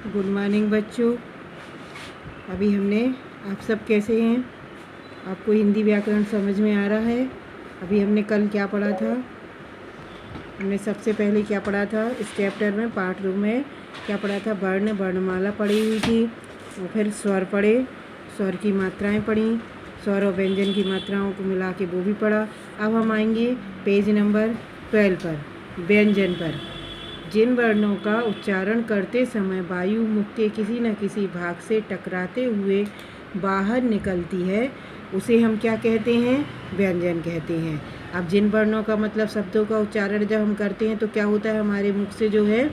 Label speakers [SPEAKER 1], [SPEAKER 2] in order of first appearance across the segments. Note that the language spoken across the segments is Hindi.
[SPEAKER 1] गुड मॉर्निंग बच्चों। अभी हमने आप सब कैसे हैं? आपको हिंदी व्याकरण समझ में आ रहा है? अभी हमने कल क्या पढ़ा था? हमने सबसे पहले क्या पढ़ा था इस चैप्टर में, पार्ट 2 में क्या पढ़ा था? वर्ण, वर्णमाला पढ़ी हुई थी, और फिर स्वर पढ़े, स्वर की मात्राएं पढ़ी, स्वर और व्यंजन की मात्राओं को मिला के वो भी पढ़ा। अब हम आएंगे पेज नंबर 12 पर, व्यंजन पर। जिन वर्णों का उच्चारण करते समय वायु मुख के किसी न किसी भाग से टकराते हुए बाहर निकलती है, उसे हम क्या कहते हैं? व्यंजन कहते हैं। अब जिन वर्णों का मतलब शब्दों का उच्चारण जब हम करते हैं तो क्या होता है, हमारे मुख से जो है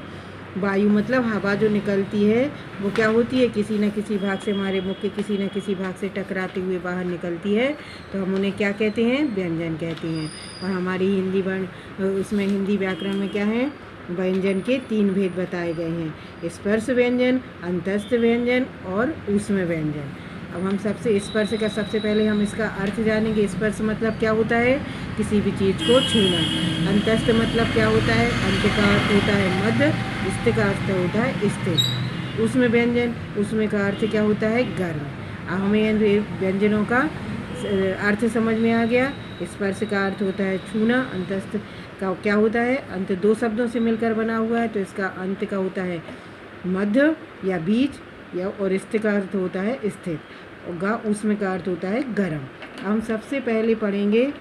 [SPEAKER 1] वायु मतलब हवा जो निकलती है वो क्या होती है, किसी न किसी भाग से, हमारे मुख के किसी न किसी भाग से टकराते हुए बाहर निकलती है, तो हम उन्हें क्या कहते हैं? व्यंजन कहते हैं। और हमारी हिंदी वर्ण उसमें हिंदी व्याकरण में क्या है, व्यंजन के 3 भेद बताए गए हैं: स्पर्श व्यंजन, अंतस्थ व्यंजन और ऊष्म व्यंजन। अब हम स्पर्श का सबसे पहले हम इसका अर्थ जानेंगे। स्पर्श मतलब क्या होता है? किसी भी चीज़ को छूना। अंतस्थ मतलब क्या होता है? अंत का अर्थ होता है मध्य, स्थ का अर्थ होता है स्थिर। ऊष्म व्यंजन, ऊष्म का अर्थ क्या होता है? गर्म। अब हमें व्यंजनों का अर्थ समझ में आ गया। स्पर्श का अर्थ होता है छूना, अंतस्थ का क्या होता है? अंत 2 शब्दों से मिलकर बना हुआ है, तो इसका अंत का होता है मध्य या बीच, या और स्थ का अर्थ होता है स्थिर, और ऊष्म का अर्थ होता है गर्म। हम सबसे पहले पढ़ेंगे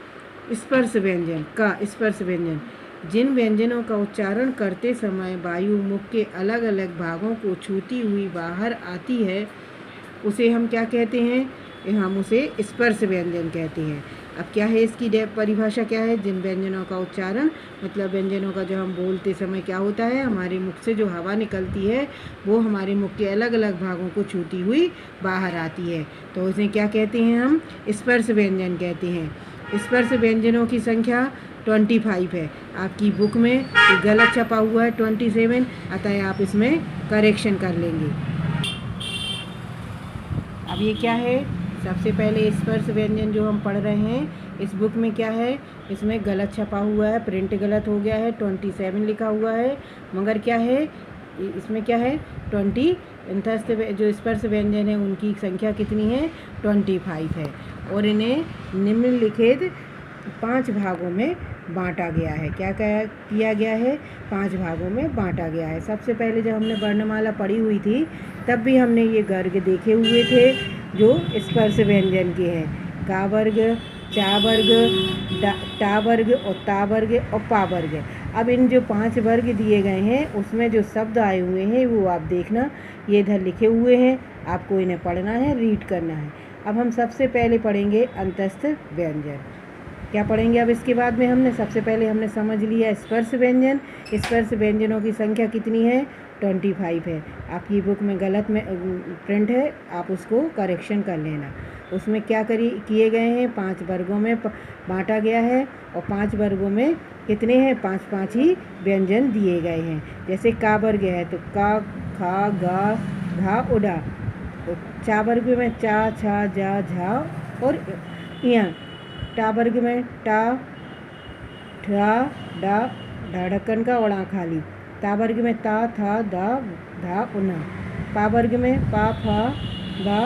[SPEAKER 1] स्पर्श व्यंजन का। स्पर्श व्यंजन जिन व्यंजनों का उच्चारण करते समय वायु मुख के अलग अलग भागों को छूती हुई बाहर आती है, उसे हम क्या कहते हैं? हम उसे स्पर्श व्यंजन कहते हैं। अब क्या है इसकी परिभाषा क्या है? जिन व्यंजनों का उच्चारण मतलब व्यंजनों का जो हम बोलते समय क्या होता है, हमारे मुख से जो हवा निकलती है वो हमारे मुख के अलग अलग भागों को छूती हुई बाहर आती है, तो उसे क्या कहते हैं? हम स्पर्श व्यंजन कहते हैं। स्पर्श व्यंजनों की संख्या 25 है। आपकी बुक में गलत छपा हुआ है 27, अतः आप इसमें करेक्शन कर लेंगे। अब ये क्या है? सबसे पहले स्पर्श व्यंजन जो हम पढ़ रहे हैं इस बुक में क्या है, इसमें गलत छपा हुआ है, प्रिंट गलत हो गया है, 27 लिखा हुआ है, मगर क्या है इसमें क्या है 20 अंतस्थ जो स्पर्श व्यंजन है उनकी संख्या कितनी है? 25 है, और इन्हें निम्नलिखित 5 भागों में बांटा गया है। क्या किया गया है? 5 भागों में बांटा गया है। सबसे पहले जब हमने वर्णमाला पढ़ी हुई थी तब भी हमने ये गर्ग देखे हुए थे जो स्पर्श व्यंजन के हैं: का वर्ग, चा वर्ग, टा वर्ग और ता वर्ग और पा वर्ग। अब इन जो 5 वर्ग दिए गए हैं उसमें जो शब्द आए हुए हैं वो आप देखना, ये इधर लिखे हुए हैं, आपको इन्हें पढ़ना है, रीड करना है। अब हम सबसे पहले पढ़ेंगे अंतस्थ व्यंजन। क्या पढ़ेंगे अब इसके बाद में? हमने सबसे पहले हमने समझ लिया स्पर्श व्यंजन। स्पर्श व्यंजनों की संख्या कितनी है? 25 है। आपकी बुक में गलत में प्रिंट है, आप उसको करेक्शन कर लेना। उसमें क्या किए गए हैं? 5 वर्गों में बांटा गया है, और 5 वर्गों में कितने हैं? 5-5 ही व्यंजन दिए गए हैं। जैसे का वर्ग है तो का, खा, गा, घा, उड़ा। तो चा वर्ग में चा, छा, जा, झा और इया। टा वर्ग में टा, ठा, डा, ढक्कन का ओड़ा खाली। ता वर्ग में ता, था, दा, धा, उना। पा वर्ग में पा, फा, बा,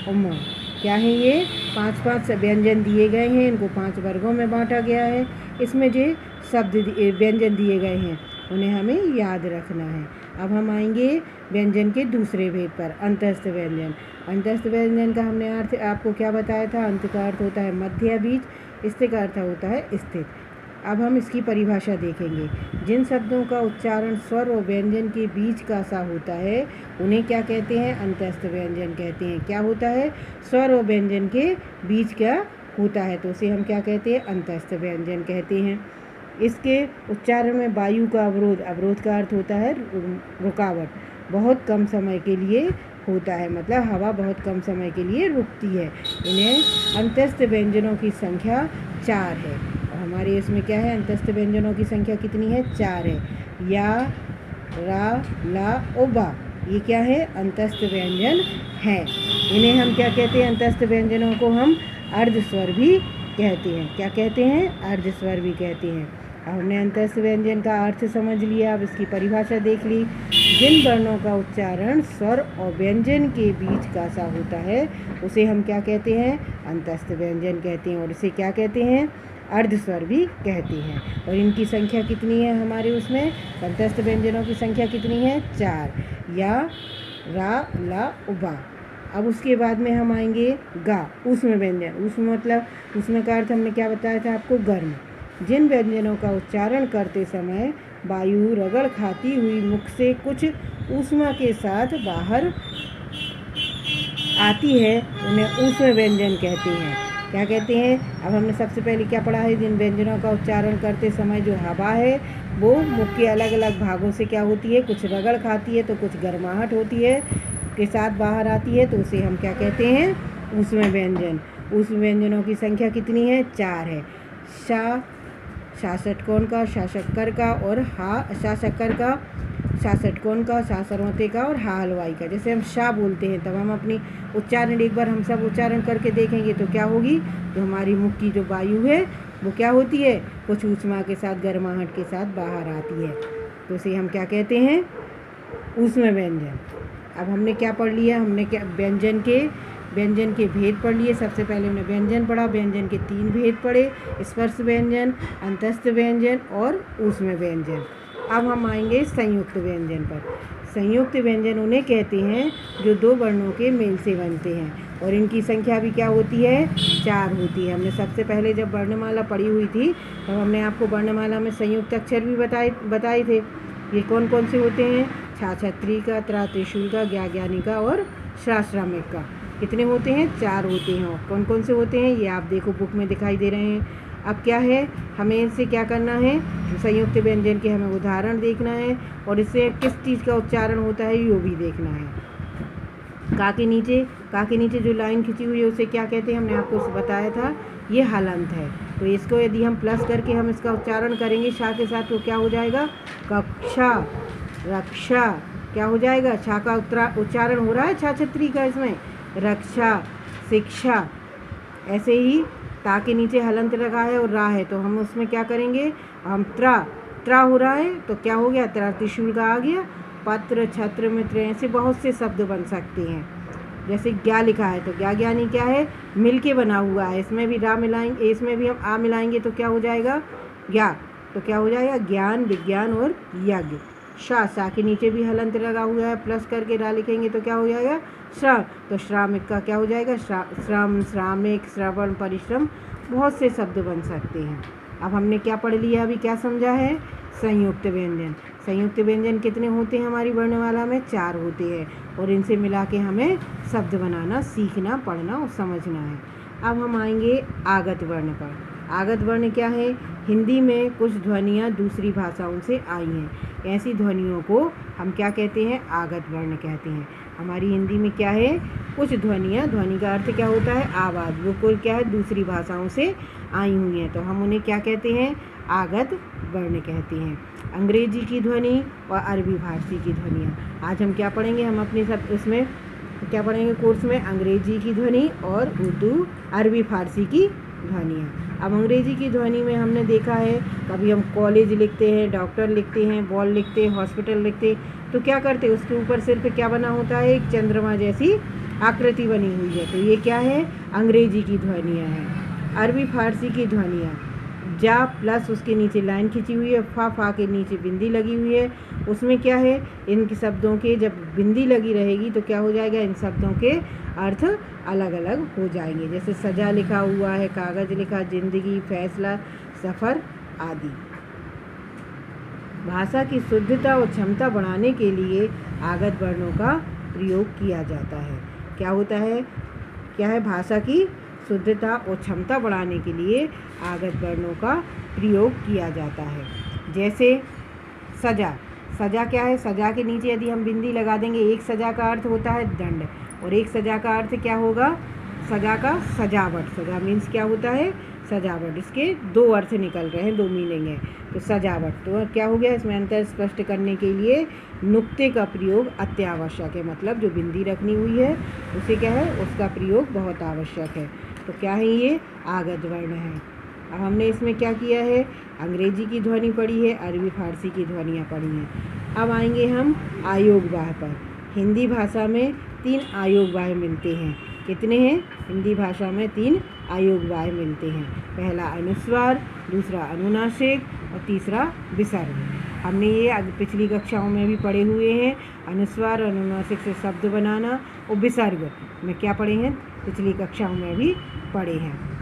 [SPEAKER 1] उमा। क्या है ये? 5-5 व्यंजन दिए गए हैं, इनको 5 वर्गों में बांटा गया है। इसमें जो शब्द व्यंजन दिए गए हैं उन्हें हमें याद रखना है। अब हम आएंगे व्यंजन के दूसरे भेद पर, अंतस्थ व्यंजन। अंतस्थ व्यंजन का हमने अर्थ आपको क्या बताया था? अंत का अर्थ होता है मध्य या बीच, स्थ का अर्थ होता है स्थित। अब हम इसकी परिभाषा देखेंगे। जिन शब्दों का उच्चारण स्वर और व्यंजन के बीच का सा होता है उन्हें क्या कहते हैं? अंतस्थ व्यंजन कहते हैं। क्या होता है? स्वर और व्यंजन के बीच का होता है, तो उसे हम क्या कहते हैं? अंतस्थ व्यंजन कहते हैं। इसके उच्चारण में वायु का अवरोध, अवरोध का अर्थ होता है रुकावट, बहुत कम समय के लिए होता है, मतलब हवा बहुत कम समय के लिए रुकती है। इन्हें अंतस्थ व्यंजनों की संख्या 4 है, और हमारे इसमें क्या है? अंतस्थ व्यंजनों की संख्या कितनी है? 4 है। या, रा, ला और बा, ये क्या है? अंतस्थ व्यंजन है। इन्हें हम क्या कहते हैं? अंतस्थ व्यंजनों को हम अर्धस्वर भी कहते हैं। क्या कहते हैं? अर्धस्वर भी कहते हैं। अब हमने अंतस्थ व्यंजन का अर्थ समझ लिया। अब इसकी परिभाषा देख ली। जिन वर्णों का उच्चारण स्वर और व्यंजन के बीच का सा होता है उसे हम क्या कहते हैं? अंतस्थ व्यंजन कहते हैं। और इसे क्या कहते हैं? अर्धस्वर भी कहते हैं। और इनकी संख्या कितनी है हमारे उसमें? अंतस्थ व्यंजनों की संख्या कितनी है? 4। या, रा, ला, उबा। अब उसके बाद में हम आएंगे गा, ऊष्म व्यंजन। ऊष्म मतलब ऊष्म का अर्थ हमने क्या बताया था आपको? गर्म। जिन व्यंजनों का उच्चारण करते समय वायु रगड़ खाती हुई मुख से कुछ ऊष्मा के साथ बाहर आती है उन्हें ऊष्म व्यंजन कहते हैं। क्या कहते हैं? अब हमने सबसे पहले क्या पढ़ा है? जिन व्यंजनों का उच्चारण करते समय जो हवा है वो मुख के अलग अलग भागों से क्या होती है? कुछ रगड़ खाती है तो कुछ गर्माहट होती है के साथ बाहर आती है, तो उसे हम क्या कहते हैं? ऊष्म व्यंजन। ऊष्म व्यंजनों की संख्या कितनी है? 4 है। शा, शा षटकोण का, शा शक्कर का, और हा, शा शक्कर का, शा षटकोण का, शा सरवते का, और हा हलवाई का। जैसे हम शा बोलते हैं तब हम अपनी उच्चारण एक बार हम सब उच्चारण करके देखेंगे तो क्या होगी? तो हमारी मुख की जो वायु है वो क्या होती है? कुछ ऊष्मा के साथ गर्माहट के साथ बाहर आती है, तो उसे हम क्या कहते हैं? ऊष्म व्यंजन। अब हमने क्या पढ़ लिया? हमने क्या व्यंजन के भेद पढ़ लिए। सबसे पहले हमने व्यंजन पढ़ा। व्यंजन के 3 भेद पढ़े: स्पर्श व्यंजन, अंतस्थ व्यंजन और ऊष्म व्यंजन। अब हम आएंगे संयुक्त व्यंजन पर। संयुक्त व्यंजन उन्हें कहते हैं जो 2 वर्णों के मेल से बनते हैं, और इनकी संख्या भी क्या होती है? 4 होती है। हमने सबसे पहले जब वर्णमाला पढ़ी हुई थी तब हमने आपको वर्णमाला में संयुक्त अक्षर भी बताए थे। ये कौन कौन से होते हैं? छा छत्री का, त्रा त्रिशूल का, ज्ञा ज्ञानी का और श्रा श्रामिक का। कितने होते हैं? 4 होते हैं। और कौन कौन से होते हैं ये आप देखो बुक में दिखाई दे रहे हैं। अब क्या है? हमें इनसे क्या करना है? संयुक्त व्यंजन के हमें उदाहरण देखना है और इससे किस चीज़ का उच्चारण होता है ये भी देखना है। का के नीचे जो लाइन खिंची हुई है उसे क्या कहते हैं? हमने आपको बताया था, ये हलंत है। तो इसको यदि हम प्लस करके हम इसका उच्चारण करेंगे शा के साथ तो क्या हो जाएगा? कक्षा, रक्षा। क्या हो जाएगा? छा का उच्चारण हो रहा है छा छत्री का इसमें, रक्षा, शिक्षा। ऐसे ही ता के नीचे हलंत लगा है और रा है तो हम उसमें क्या करेंगे? हम त्रा हो रहा है तो क्या हो गया? त्रा त्रिशूल का आ गया। पत्र, छत्र, मित्र, ऐसे बहुत से शब्द बन सकते हैं। जैसे ज्ञा लिखा है तो ज्ञा ज्ञानी क्या है? मिल के बना हुआ है। इसमें भी रा मिलाएंगे, इसमें भी हम आ मिलाएंगे तो क्या हो जाएगा? ज्ञा। तो क्या हो जाएगा? ज्ञान, विज्ञान और यज्ञ। शा के नीचे भी हलंत लगा हुआ है, प्लस करके रा लिखेंगे तो क्या हो जाएगा? श्रम। तो श्रामिक का क्या हो जाएगा? श्रम, श्रामिक, श्रवण, परिश्रम। बहुत से शब्द बन सकते हैं। अब हमने क्या पढ़ लिया? अभी क्या समझा है? संयुक्त व्यंजन। संयुक्त व्यंजन कितने होते हैं हमारी वर्णमाला में? 4 होते हैं, और इनसे मिला के हमें शब्द बनाना, सीखना, पढ़ना और समझना है। अब हम आएंगे आगत वर्ण पर। आगत वर्ण क्या है? हिंदी में कुछ ध्वनियाँ दूसरी भाषाओं से आई हैं, ऐसी ध्वनियों को हम क्या कहते हैं? आगत वर्ण कहते हैं। हमारी हिंदी में क्या है? कुछ ध्वनियाँ, ध्वनि का अर्थ क्या होता है? आवाज़। वो कोई क्या है? दूसरी भाषाओं से आई हुई हैं, तो हम उन्हें क्या कहते हैं? आगत वर्ण कहते हैं। अंग्रेजी की ध्वनि और अरबी फारसी की ध्वनियाँ। आज हम क्या पढ़ेंगे? हम अपने सब इसमें क्या पढ़ेंगे कोर्स में? अंग्रेजी की ध्वनि और उर्दू, अरबी फारसी की ध्वनियाँ। अब अंग्रेजी की ध्वनि में हमने देखा है कभी हम कॉलेज लिखते हैं, डॉक्टर लिखते हैं, बॉल लिखते हैं, हॉस्पिटल लिखते हैं, तो क्या करते हैं? उसके ऊपर सिर्फ क्या बना होता है? एक चंद्रमा जैसी आकृति बनी हुई है, तो ये क्या है? अंग्रेजी की ध्वनियाँ हैं। अरबी फारसी की ध्वनियाँ, जा प्लस उसके नीचे लाइन खिंची हुई है, फा के नीचे बिंदी लगी हुई है। उसमें क्या है? इन शब्दों के जब बिंदी लगी रहेगी तो क्या हो जाएगा? इन शब्दों के अर्थ अलग अलग हो जाएंगे। जैसे सजा लिखा हुआ है, कागज़ लिखा, जिंदगी, फैसला, सफ़र आदि। भाषा की शुद्धता और क्षमता बढ़ाने के लिए आगत वर्णों का प्रयोग किया जाता है। क्या होता है? क्या है? भाषा की शुद्धता और क्षमता बढ़ाने के लिए आगत वर्णों का प्रयोग किया जाता है। जैसे सजा। सजा क्या है? सजा के नीचे यदि हम बिंदी लगा देंगे, एक सजा का अर्थ होता है दंड, और एक सजा का अर्थ क्या होगा? सजा का सजावट। सजा मीन्स क्या होता है? सजावट। इसके 2 अर्थ निकल रहे हैं, 2 मीनिंग है। तो सजावट तो क्या हो गया? इसमें अंतर स्पष्ट करने के लिए नुक्ते का प्रयोग अत्यावश्यक है। मतलब जो बिंदी रखनी हुई है उसे क्या है? उसका प्रयोग बहुत आवश्यक है। तो क्या है? ये आगत वर्ण है। अब हमने इसमें क्या किया है, अंग्रेजी की ध्वनि पढ़ी है, अरबी फारसी की ध्वनियाँ पढ़ी हैं। अब आएंगे हम आयोगवाह पर। हिंदी भाषा में 3 आयोगवाह मिलते हैं। कितने हैं? हिंदी भाषा में 3 आयोगवाह मिलते हैं। पहला अनुस्वार, दूसरा अनुनासिक और तीसरा विसर्ग। हमने ये पिछली कक्षाओं में भी पढ़े हुए हैं। अनुस्वार और अनुनासिक से शब्द बनाना और विसर्ग में क्या पढ़े हैं, पिछली कक्षाओं में भी पढ़े हैं।